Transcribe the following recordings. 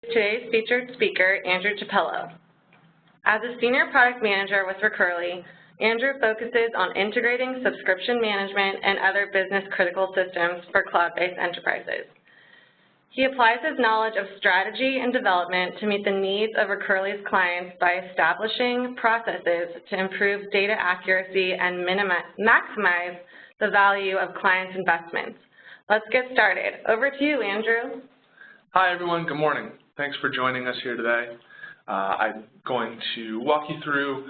Today's featured speaker, Andrew Chapello. As a senior product manager with Recurly, Andrew focuses on integrating subscription management and other business critical systems for cloud-based enterprises. He applies his knowledge of strategy and development to meet the needs of Recurly's clients by establishing processes to improve data accuracy and maximize the value of clients' investments. Let's get started. Over to you, Andrew. Hi, everyone. Good morning. Thanks for joining us here today. I'm going to walk you through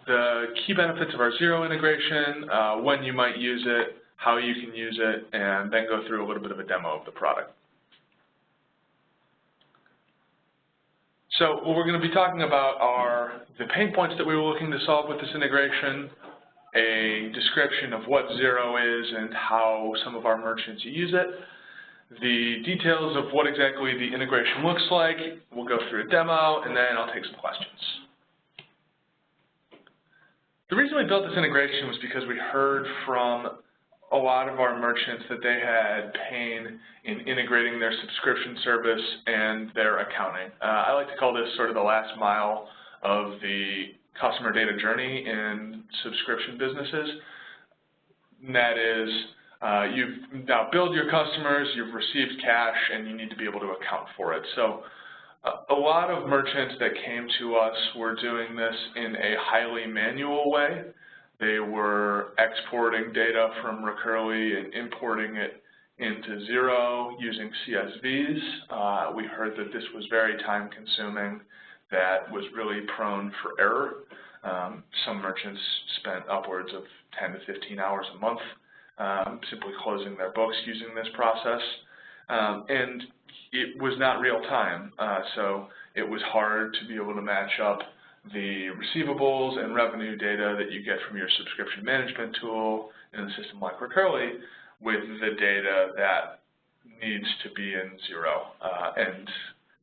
the key benefits of our Xero integration, when you might use it, how you can use it, and then go through a little bit of a demo of the product. So what we're going to be talking about are the pain points that we were looking to solve with this integration, a description of what Xero is and how some of our merchants use it, the details of what exactly the integration looks like. We'll go through a demo, and then I'll take some questions. The reason we built this integration was because we heard from a lot of our merchants that they had pain in integrating their subscription service and their accounting. I like to call this sort of the last mile of the customer data journey in subscription businesses. And that is, you've now billed your customers, you've received cash, and you need to be able to account for it. So a lot of merchants that came to us were doing this in a highly manual way. They were exporting data from Recurly and importing it into Xero using CSVs. We heard that this was very time-consuming, that was really prone for error. Some merchants spent upwards of 10 to 15 hours a month simply closing their books using this process. And it was not real time, so it was hard to be able to match up the receivables and revenue data that you get from your subscription management tool in a system like Recurly with the data that needs to be in Xero and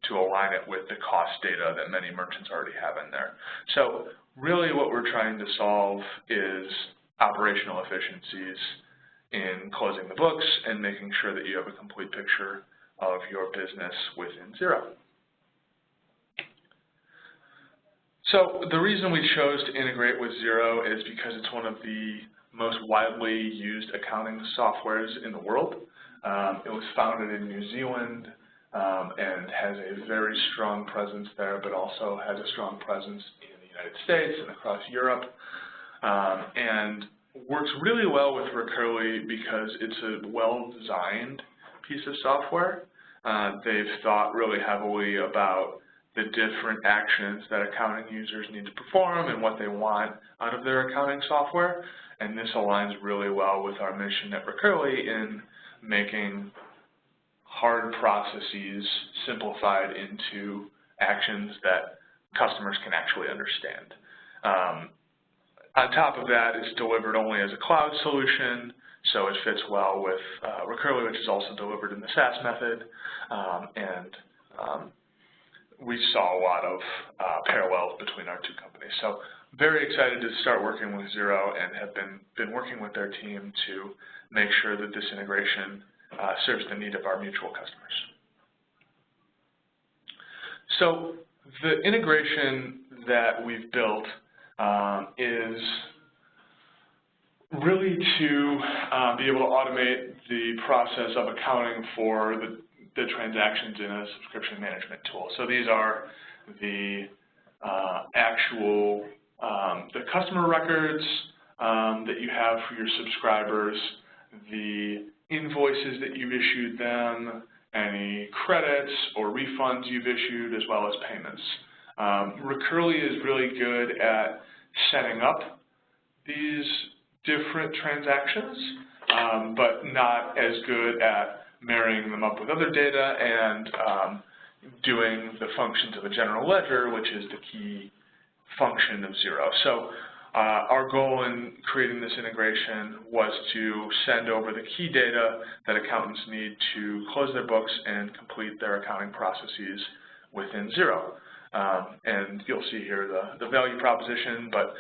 to align it with the cost data that many merchants already have in there. So really what we're trying to solve is operational efficiencies in closing the books and making sure that you have a complete picture of your business within Xero. So the reason we chose to integrate with Xero is because it's one of the most widely used accounting softwares in the world. It was founded in New Zealand and has a very strong presence there, but also has a strong presence in the United States and across Europe, and works really well with Recurly because it's a well-designed piece of software. They've thought really heavily about the different actions that accounting users need to perform and what they want out of their accounting software, and this aligns really well with our mission at Recurly in making hard processes simplified into actions that customers can actually understand. On top of that, it's delivered only as a cloud solution, so it fits well with Recurly, which is also delivered in the SaaS method, and we saw a lot of parallels between our two companies. So very excited to start working with Xero and have been working with their team to make sure that this integration serves the need of our mutual customers. So the integration that we've built is really to be able to automate the process of accounting for the transactions in a subscription management tool. So these are the actual the customer records that you have for your subscribers, the invoices that you've issued them, any credits or refunds you've issued, as well as payments. Recurly is really good at setting up these different transactions, but not as good at marrying them up with other data and doing the functions of a general ledger, which is the key function of Xero. So our goal in creating this integration was to send over the key data that accountants need to close their books and complete their accounting processes within Xero. And you'll see here the value proposition, but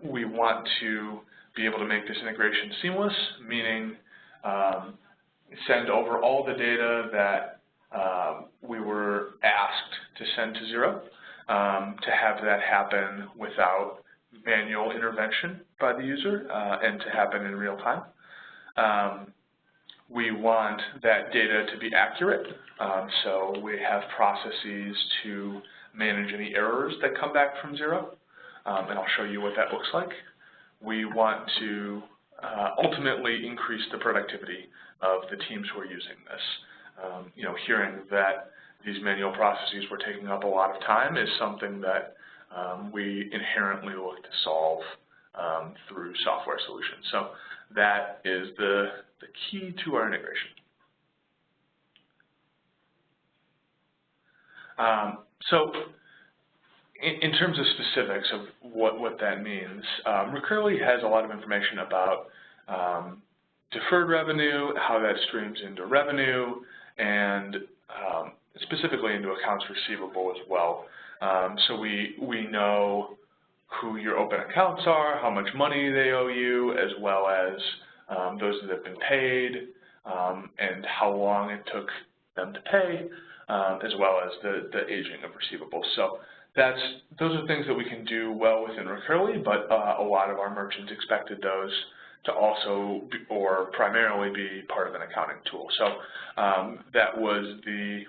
we want to be able to make this integration seamless, meaning send over all the data that we were asked to send to Xero, to have that happen without manual intervention by the user and to happen in real time. We want that data to be accurate, so we have processes to manage any errors that come back from Xero, and I'll show you what that looks like. We want to ultimately increase the productivity of the teams who are using this. Hearing that these manual processes were taking up a lot of time is something that we inherently look to solve through software solutions. So that is the key to our integration. So in terms of specifics of what that means, Recurly has a lot of information about deferred revenue, how that streams into revenue, and specifically into accounts receivable as well. So we know who your open accounts are, how much money they owe you, as well as those that have been paid, and how long it took them to pay, as well as the aging of receivables. So those are things that we can do well within Recurly, but a lot of our merchants expected those to also be, or primarily be part of an accounting tool. So that was the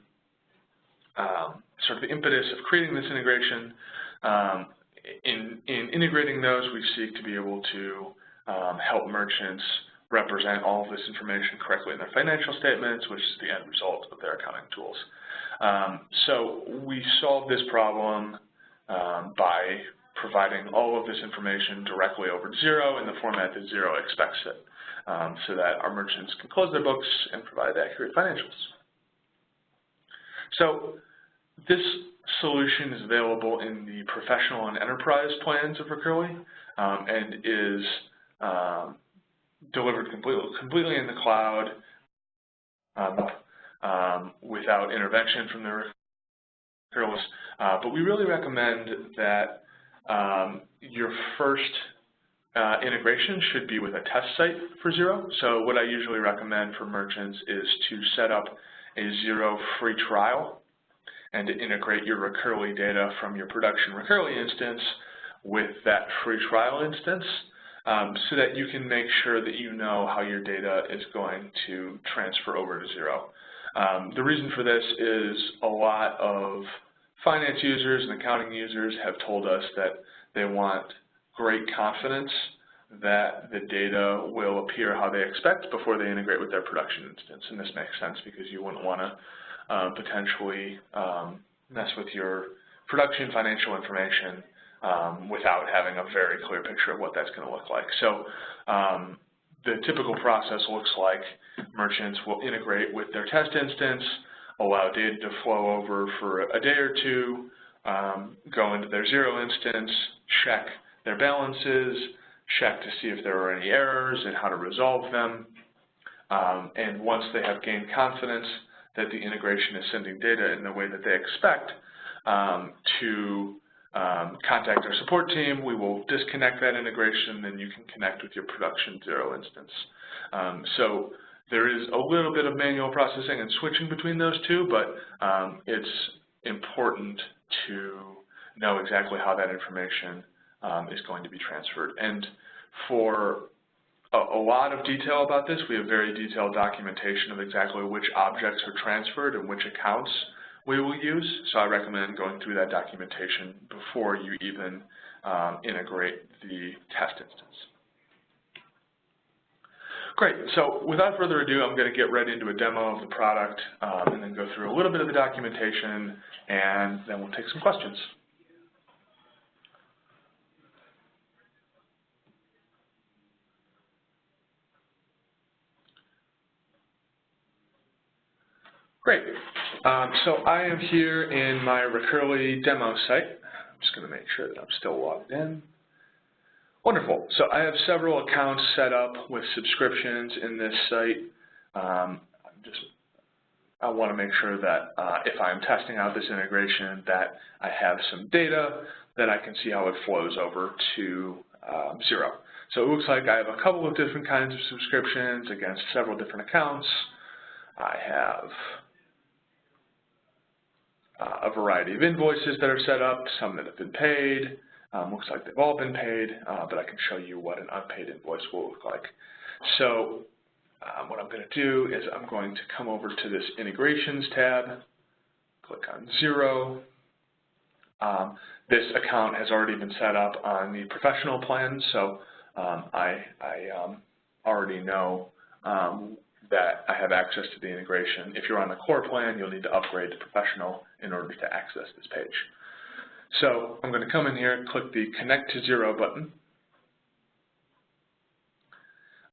sort of the impetus of creating this integration. In integrating those, we seek to be able to help merchants represent all of this information correctly in their financial statements, which is the end result of their accounting tools. So we solve this problem by providing all of this information directly over to Xero in the format that Xero expects it, so that our merchants can close their books and provide accurate financials. So this solution is available in the professional and enterprise plans of Recurly, and is delivered completely in the cloud without intervention from the Recurly. But we really recommend that your first integration should be with a test site for Xero. So what I usually recommend for merchants is to set up a Xero free trial and to integrate your Recurly data from your production Recurly instance with that free trial instance, so that you can make sure that you know how your data is going to transfer over to Xero. The reason for this is a lot of finance users and accounting users have told us that they want great confidence that the data will appear how they expect before they integrate with their production instance. And this makes sense because you wouldn't want to potentially mess with your production financial information without having a very clear picture of what that's going to look like. So the typical process looks like merchants will integrate with their test instance, allow data to flow over for a day or two, go into their Xero instance, check their balances, check to see if there are any errors and how to resolve them. And once they have gained confidence that the integration is sending data in the way that they expect, to contact our support team. We will disconnect that integration, and you can connect with your production Xero instance. So there is a little bit of manual processing and switching between those two, but it's important to know exactly how that information is going to be transferred. And for a lot of detail about this, we have very detailed documentation of exactly which objects are transferred and which accounts we will use. So I recommend going through that documentation before you even integrate the test instance. Great, so without further ado, I'm going to get right into a demo of the product and then go through a little bit of the documentation, and then we'll take some questions. Great. So I am here in my Recurly demo site. I'm just going to make sure that I'm still logged in. Wonderful. So I have several accounts set up with subscriptions in this site. I want to make sure that if I'm testing out this integration, that I have some data that I can see how it flows over to Xero. So it looks like I have a couple of different kinds of subscriptions against several different accounts. I have a variety of invoices that are set up, some that have been paid. Looks like they've all been paid, but I can show you what an unpaid invoice will look like. So what I'm going to do is I'm going to come over to this Integrations tab, click on Xero. This account has already been set up on the professional plan, so I already know that I have access to the integration. If you're on the core plan, you'll need to upgrade to professional in order to access this page. So I'm going to come in here and click the Connect to Xero button.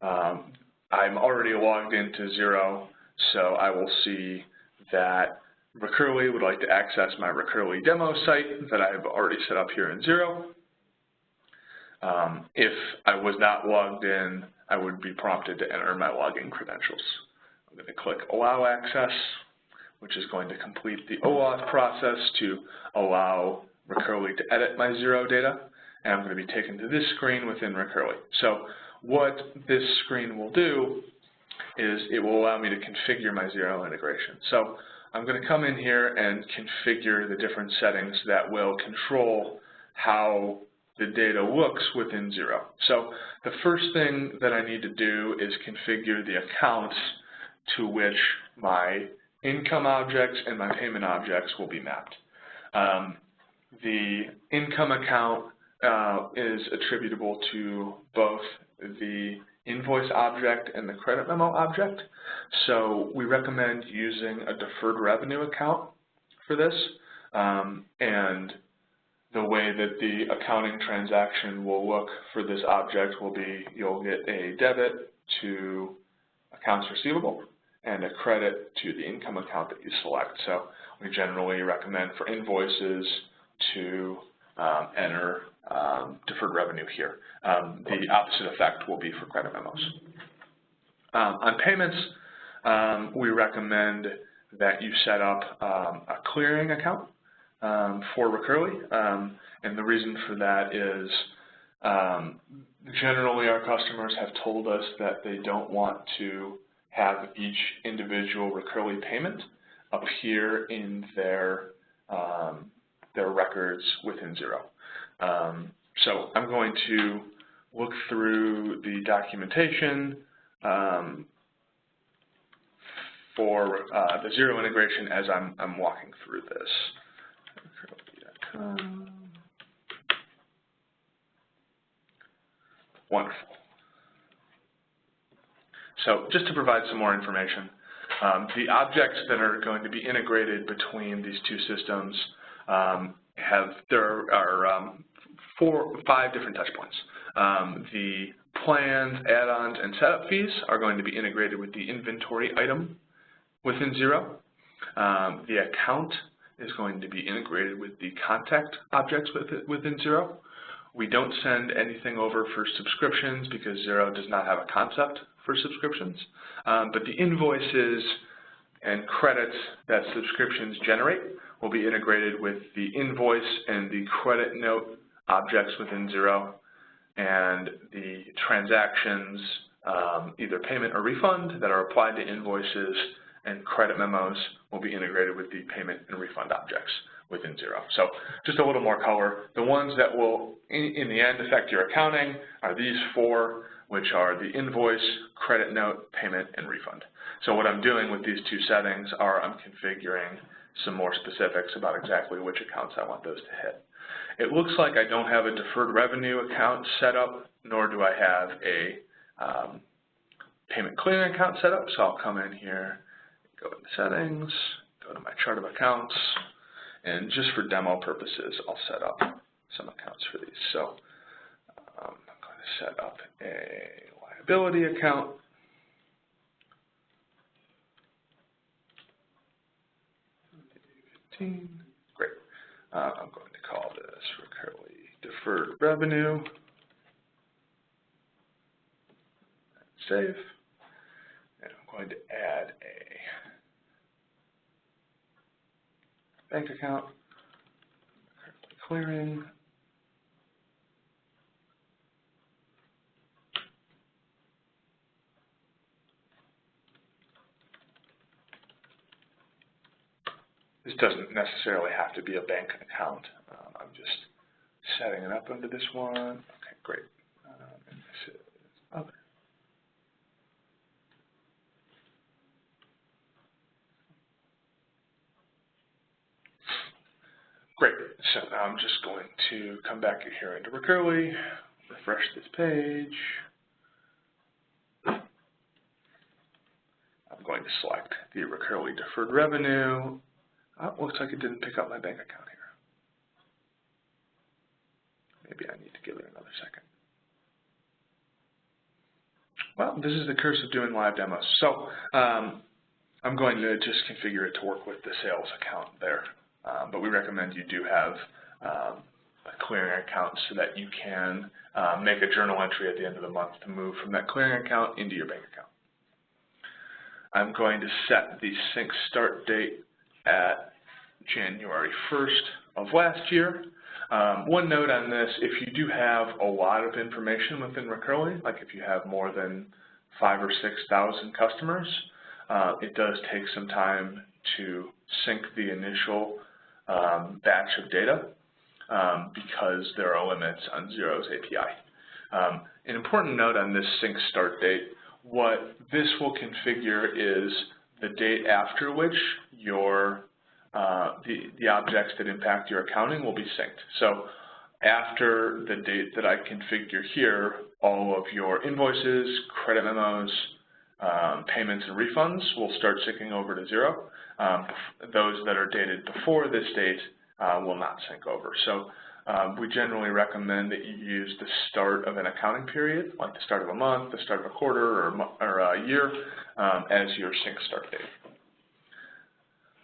I'm already logged into Xero, so I will see that Recurly would like to access my Recurly demo site that I have already set up here in Xero. If I was not logged in, I would be prompted to enter my login credentials. I'm going to click Allow Access, which is going to complete the OAuth process to allow Recurly to edit my Xero data, and I'm going to be taken to this screen within Recurly. So what this screen will do is it will allow me to configure my Xero integration. So I'm going to come in here and configure the different settings that will control how the data looks within Xero. So the first thing that I need to do is configure the accounts to which my income objects and my payment objects will be mapped. The income account is attributable to both the invoice object and the credit memo object. So we recommend using a deferred revenue account for this. And the way that the accounting transaction will look for this object will be you'll get a debit to accounts receivable and a credit to the income account that you select. So we generally recommend for invoices to enter deferred revenue here. The opposite effect will be for credit memos. On payments, we recommend that you set up a clearing account for Recurly, and the reason for that is generally our customers have told us that they don't want to have each individual Recurly payment appear in their records within Xero. So I'm going to look through the documentation for the Xero integration as I'm walking through this. Wonderful. So just to provide some more information, the objects that are going to be integrated between these two systems there are 5 different touch points. The plans, add-ons, and setup fees are going to be integrated with the inventory item within Xero. The account is going to be integrated with the contact objects within Xero. We don't send anything over for subscriptions because Xero does not have a concept for subscriptions, but the invoices and credits that subscriptions generate will be integrated with the invoice and the credit note objects within Xero, and the transactions, either payment or refund, that are applied to invoices and credit memos will be integrated with the payment and refund objects within Xero. So just a little more color. The ones that will, in the end, affect your accounting are these 4, which are the invoice, credit note, payment, and refund. So what I'm doing with these 2 settings are I'm configuring some more specifics about exactly which accounts I want those to hit. It looks like I don't have a deferred revenue account set up, nor do I have a payment clearing account set up, so I'll come in here, go into settings, go to my chart of accounts, and just for demo purposes, I'll set up some accounts for these. So I'm going to set up a liability account. Great. I'm going to call this Recurly Deferred Revenue. Save. And I'm going to add a bank account, clearing. This doesn't necessarily have to be a bank account. I'm just setting it up under this one. Okay, great. And this is other. Great. So now I'm just going to come back here into Recurly, refresh this page. I'm going to select the Recurly deferred revenue. Oh, looks like it didn't pick up my bank account here. Maybe I need to give it another second. Well, this is the curse of doing live demos. So I'm going to just configure it to work with the sales account there. But we recommend you do have a clearing account so that you can make a journal entry at the end of the month to move from that clearing account into your bank account. I'm going to set the sync start date at January 1st of last year. One note on this, if you do have a lot of information within Recurly, like if you have more than 5,000 or 6,000 customers, it does take some time to sync the initial batch of data because there are limits on Xero's API. An important note on this sync start date, what this will configure is the date after which your the objects that impact your accounting will be synced. So after the date that I configure here, all of your invoices, credit memos, payments and refunds will start syncing over to Xero. Those that are dated before this date will not sync over. So we generally recommend that you use the start of an accounting period, like the start of a month, the start of a quarter, or a year, as your sync start date.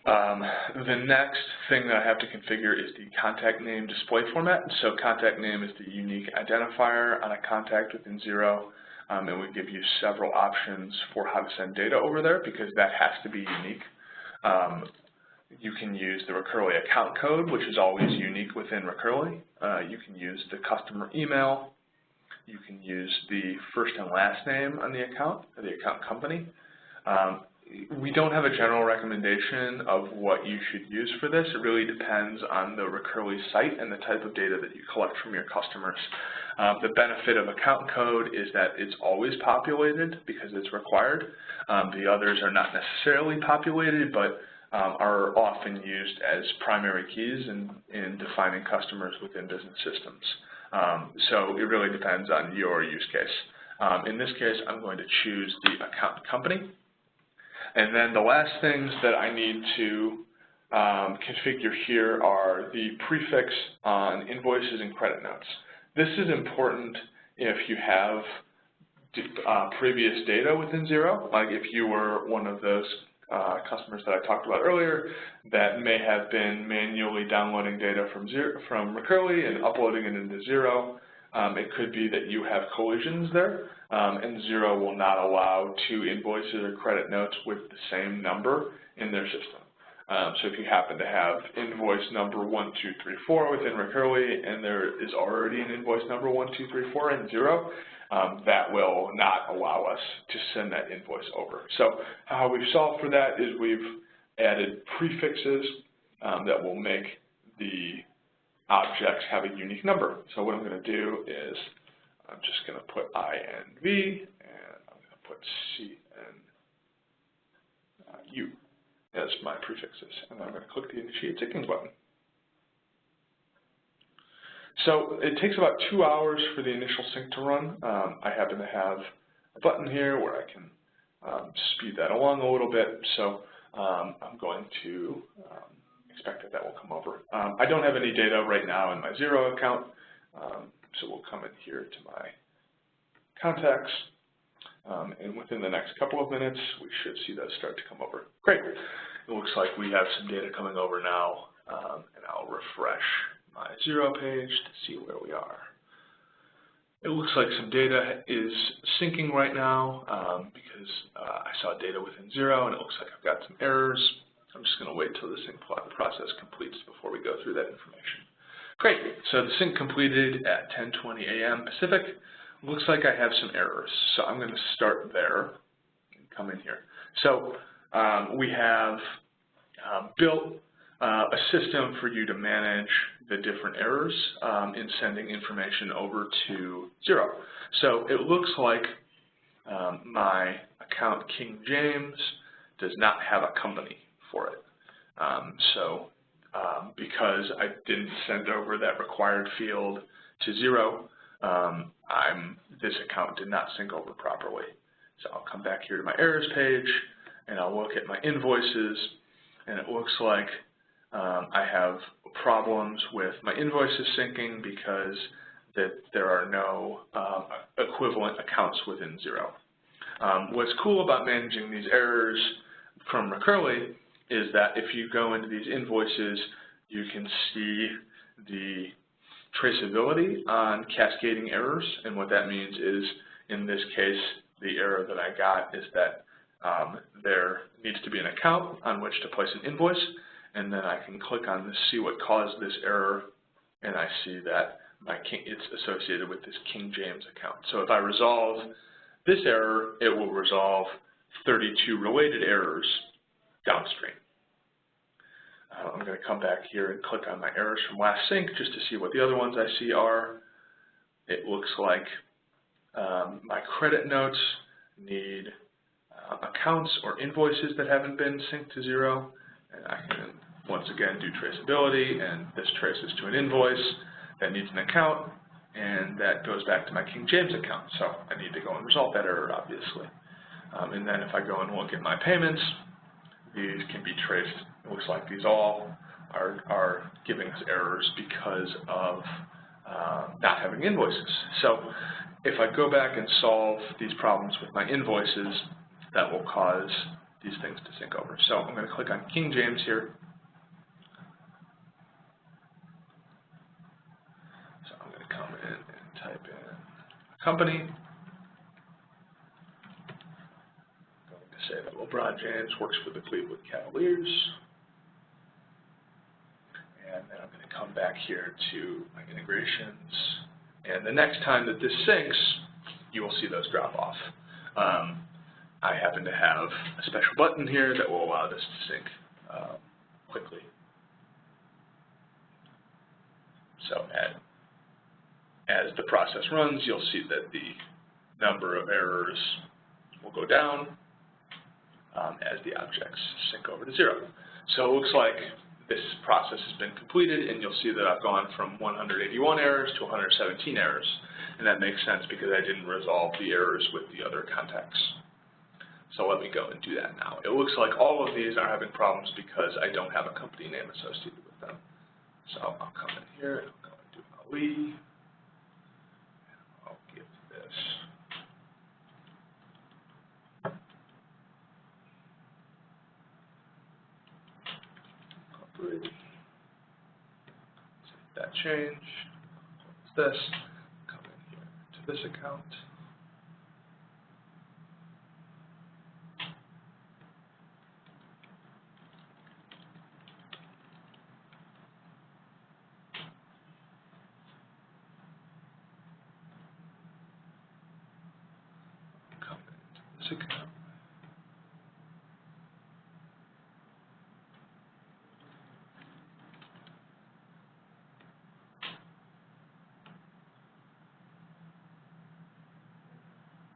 The next thing that I have to configure is the contact name display format. So contact name is the unique identifier on a contact within Xero, and we give you several options for how to send data over there because that has to be unique. You can use the Recurly account code, which is always unique within Recurly. You can use the customer email. You can use the first and last name on the account, or the account company. We don't have a general recommendation of what you should use for this. It really depends on the Recurly site and the type of data that you collect from your customers. The benefit of account code is that it's always populated because it's required. The others are not necessarily populated, but are often used as primary keys in defining customers within business systems. So it really depends on your use case. In this case, I'm going to choose the account company. And then the last things that I need to configure here are the prefix on invoices and credit notes. This is important if you have previous data within Xero, like if you were one of those customers that I talked about earlier that may have been manually downloading data from Recurly and uploading it into Xero. It could be that you have collisions there, and Xero will not allow two invoices or credit notes with the same number in their system. So if you happen to have invoice number 1234 within Recurly and there is already an invoice number 1234 in Xero, that will not allow us to send that invoice over. So how we've solved for that is we've added prefixes that will make the objects have a unique number. So what I'm going to do is I'm just going to put INV and I'm going to put CNU as my prefixes. And I'm going to click the Initiate Syncing button. So it takes about 2 hours for the initial sync to run. I happen to have a button here where I can speed that along a little bit. So I'm going to expect that will come over. I don't have any data right now in my Xero account, so we'll come in here to my contacts, and within the next couple of minutes, we should see those start to come over. Great. It looks like we have some data coming over now, and I'll refresh my Xero page to see where we are. It looks like some data is syncing right now because I saw data within Xero, and it looks like I've got some errors. I'm just going to wait till the sync process completes before we go through that information. Great. So the sync completed at 10:20 a.m. Pacific. Looks like I have some errors. So I'm going to start there and come in here. So we have built a system for you to manage the different errors in sending information over to Xero. So it looks like my account King James does not have a company for it. Because I didn't send over that required field to Xero, this account did not sync over properly. So I'll come back here to my errors page, and I'll look at my invoices, and it looks like I have problems with my invoices syncing because there are no equivalent accounts within Xero. What's cool about managing these errors from Recurly is that if you go into these invoices, you can see the traceability on cascading errors, and what that means is, in this case, the error that I got is that there needs to be an account on which to place an invoice, and then I can click on this, see what caused this error, and I see that it's associated with this King James account. So if I resolve this error, it will resolve 32 related errors downstream. I'm going to come back here and click on my errors from last sync just to see what the other ones I see are. It looks like my credit notes need accounts or invoices that haven't been synced to Xero, and I can once again do traceability, and this traces to an invoice that needs an account, and that goes back to my King James account. So I need to go and resolve that error, obviously. And then if I go and look at my payments, these can be traced. It looks like these all are giving us errors because of not having invoices. So if I go back and solve these problems with my invoices, that will cause these things to sync over. So I'm going to click on King James here. So I'm going to come in and type in a company. I'm going to say that LeBron James works for the Cleveland Cavaliers. And then I'm going to come back here to my integrations. And the next time that this syncs, you will see those drop off. I happen to have a special button here that will allow this to sync quickly. So as the process runs, you'll see that the number of errors will go down as the objects sync over to Xero. So it looks like this process has been completed, and you'll see that I've gone from 181 errors to 117 errors. And that makes sense because I didn't resolve the errors with the other contacts. So let me go and do that now. It looks like all of these are having problems because I don't have a company name associated with them. So I'll come in here and I'll go and do Ali. And I'll give this corporate. Save that change. What's this? Come in here to this account. Account.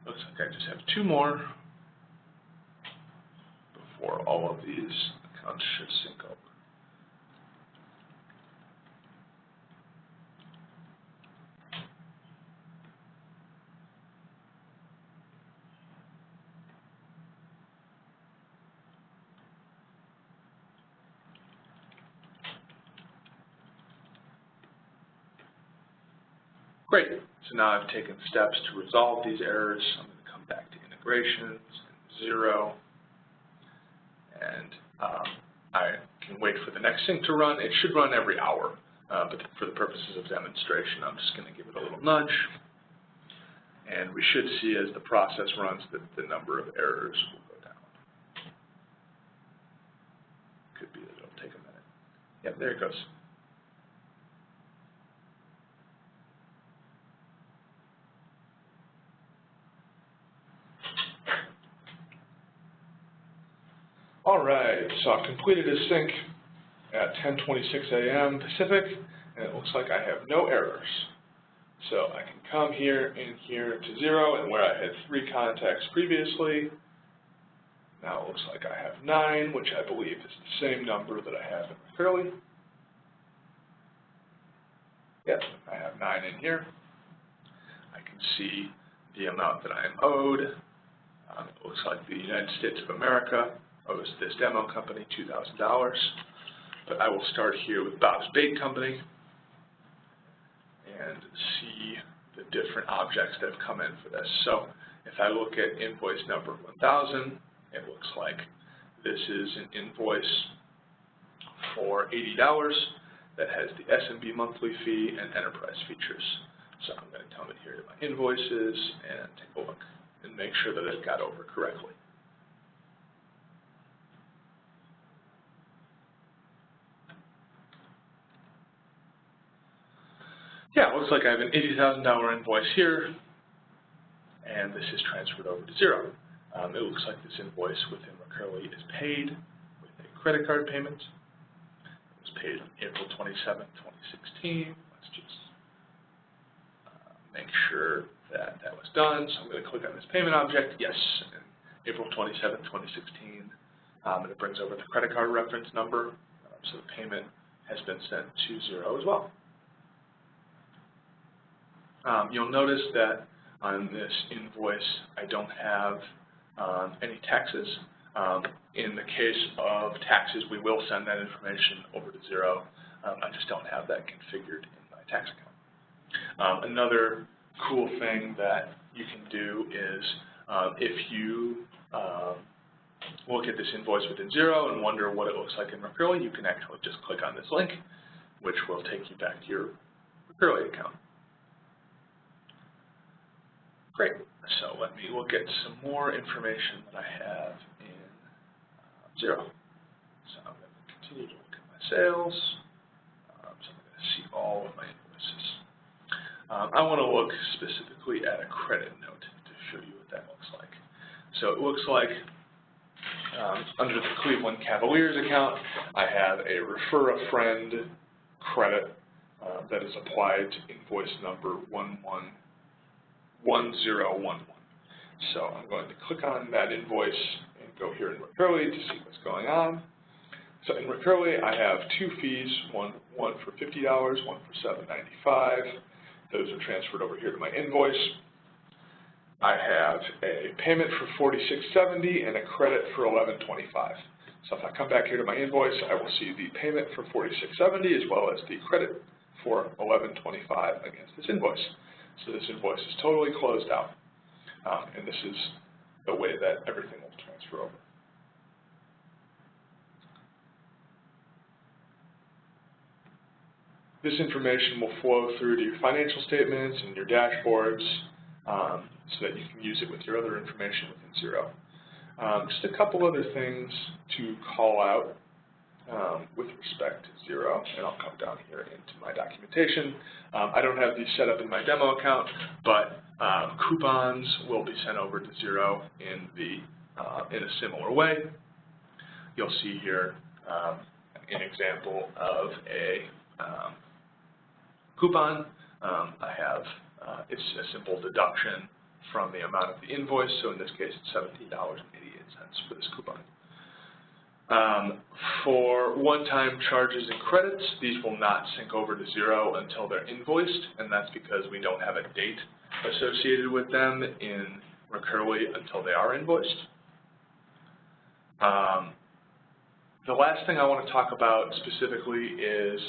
Looks like I just have two more before all of these accounts should sync over. Great. So now I've taken steps to resolve these errors. I'm going to come back to integrations, Xero, and I can wait for the next sync to run. It should run every hour, but for the purposes of demonstration, I'm just going to give it a little nudge. And we should see as the process runs that the number of errors will go down. Could be that it'll take a minute. Yep, there it goes. All right, so I've completed a sync, at 10:26 a.m. Pacific, and it looks like I have no errors. So I can come here and here to Xero, and where I had 3 contacts previously, now it looks like I have 9, which I believe is the same number that I have in Recurly. Yes, I have 9 in here. I can see the amount that I am owed. It looks like the United States of America owes this demo company $2,000. But I will start here with Bob's Bait Company and see the different objects that have come in for this. So if I look at invoice number 1000, it looks like this is an invoice for $80 that has the SMB monthly fee and enterprise features. So I'm going to come in here to my invoices and take a look and make sure that it got over correctly. Yeah, it looks like I have an $80,000 invoice here, and this is transferred over to Xero. It looks like this invoice within Recurly is paid with a credit card payment. It was paid on April 27, 2016. Let's just make sure that that was done. So I'm going to click on this payment object. Yes, April 27, 2016. And it brings over the credit card reference number. So the payment has been sent to Xero as well. You'll notice that on this invoice, I don't have any taxes. In the case of taxes, we will send that information over to Xero. I just don't have that configured in my tax account. Another cool thing that you can do is if you look at this invoice within Xero and wonder what it looks like in Recurly, you can actually just click on this link, which will take you back to your Recurly account. Great. So let me look at some more information that I have in Xero. So I'm going to continue to look at my sales. So I'm going to see all of my invoices. I want to look specifically at a credit note to show you what that looks like. So it looks like under the Cleveland Cavaliers account, I have a refer a friend credit that is applied to invoice number 111011. So I'm going to click on that invoice and go here in Recurly to see what's going on. So in Recurly, I have 2 fees, one for $50, one for $7.95. Those are transferred over here to my invoice. I have a payment for $46.70 and a credit for $11.25. So if I come back here to my invoice, I will see the payment for $46.70 as well as the credit for $11.25 against this invoice. So this invoice is totally closed out, and this is the way that everything will transfer over. This information will flow through to your financial statements and your dashboards so that you can use it with your other information within Xero. Just a couple other things to call out with respect to Xero, and I'll come down here into my documentation. I don't have these set up in my demo account, but coupons will be sent over to Xero in a similar way. You'll see here an example of a coupon. I have it's a simple deduction from the amount of the invoice, so in this case it's $17.88 for this coupon. For one-time charges and credits, these will not sync over to Xero until they're invoiced, and that's because we don't have a date associated with them in Recurly until they are invoiced. The last thing I want to talk about specifically is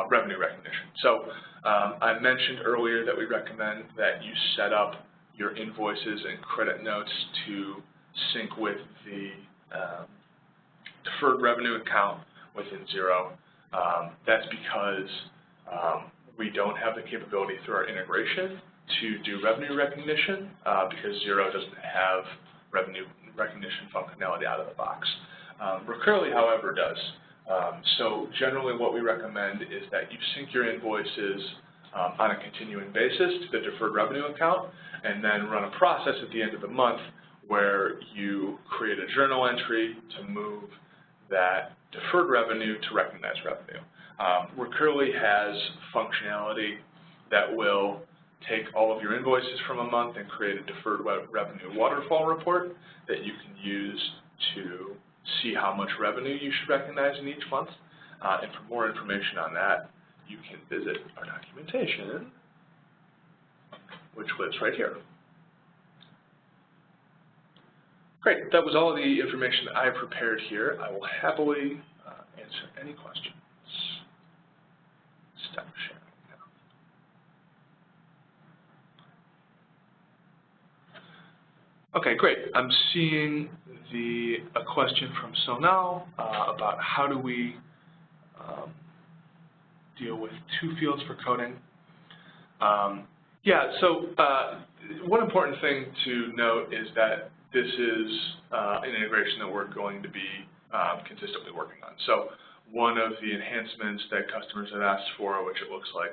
revenue recognition. So I mentioned earlier that we recommend that you set up your invoices and credit notes to sync with the deferred revenue account within Xero. That's because we don't have the capability through our integration to do revenue recognition because Xero doesn't have revenue recognition functionality out of the box. Recurly, however, does. So generally what we recommend is that you sync your invoices on a continuing basis to the deferred revenue account and then run a process at the end of the month where you create a journal entry to move that deferred revenue to recognized revenue. Recurly has functionality that will take all of your invoices from a month and create a deferred revenue waterfall report that you can use to see how much revenue you should recognize in each month. And for more information on that, you can visit our documentation, which lives right here. Great, that was all of the information that I prepared here. I will happily answer any questions. Stop sharing now. Okay, great. I'm seeing a question from Sonal about how do we deal with two fields for coding. Yeah, so one important thing to note is that this is an integration that we're going to be consistently working on. So one of the enhancements that customers have asked for, which it looks like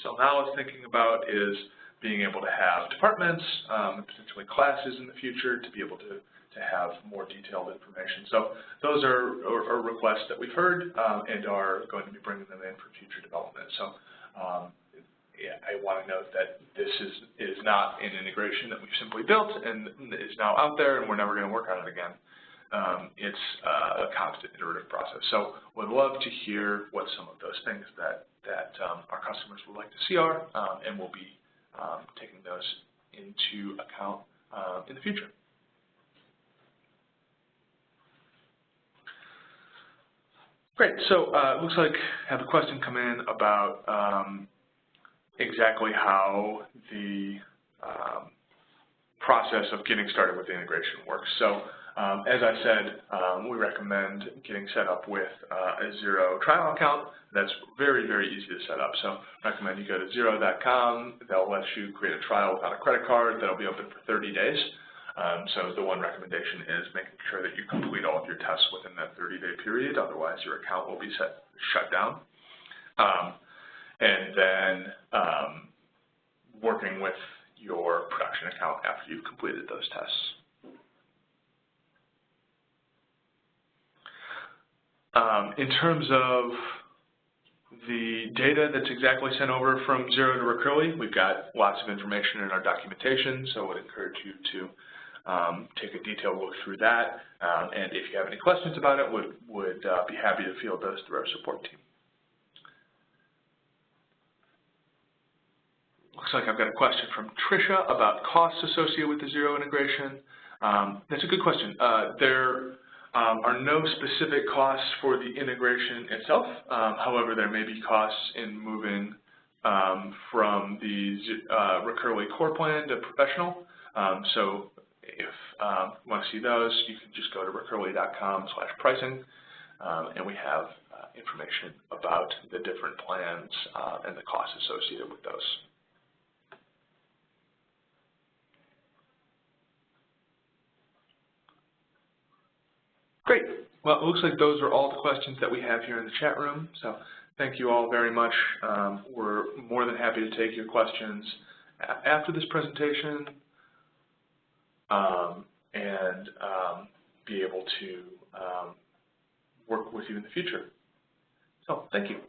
Sonal is thinking about, is being able to have departments, potentially classes in the future, to be able to have more detailed information. So those are requests that we've heard and are going to be bringing them in for future development. So yeah, I want to note that this is not an integration that we've simply built and is now out there and we're never going to work on it again. It's a constant iterative process. So would love to hear what some of those things that our customers would like to see are, and we'll be taking those into account in the future. Great, so it looks like I have a question come in about exactly how the process of getting started with the integration works. So as I said, we recommend getting set up with a Xero trial account. That's very, very easy to set up. So I recommend you go to Xero.com. They'll let you create a trial without a credit card. That'll be open for 30 days. So the one recommendation is making sure that you complete all of your tests within that 30-day period. Otherwise, your account will be shut down. And then working with your production account after you've completed those tests. In terms of the data that's exactly sent over from Xero to Recurly, we've got lots of information in our documentation, so I would encourage you to take a detailed look through that. And if you have any questions about it, would be happy to field those through our support team. Looks like I've got a question from Tricia about costs associated with the Xero integration. That's a good question. There are no specific costs for the integration itself. However, there may be costs in moving from the Recurly core plan to professional. So if you want to see those, you can just go to recurly.com/pricing, and we have information about the different plans and the costs associated with those. Great. Well, it looks like those are all the questions that we have here in the chat room. So thank you all very much. We're more than happy to take your questions after this presentation and be able to work with you in the future. So thank you.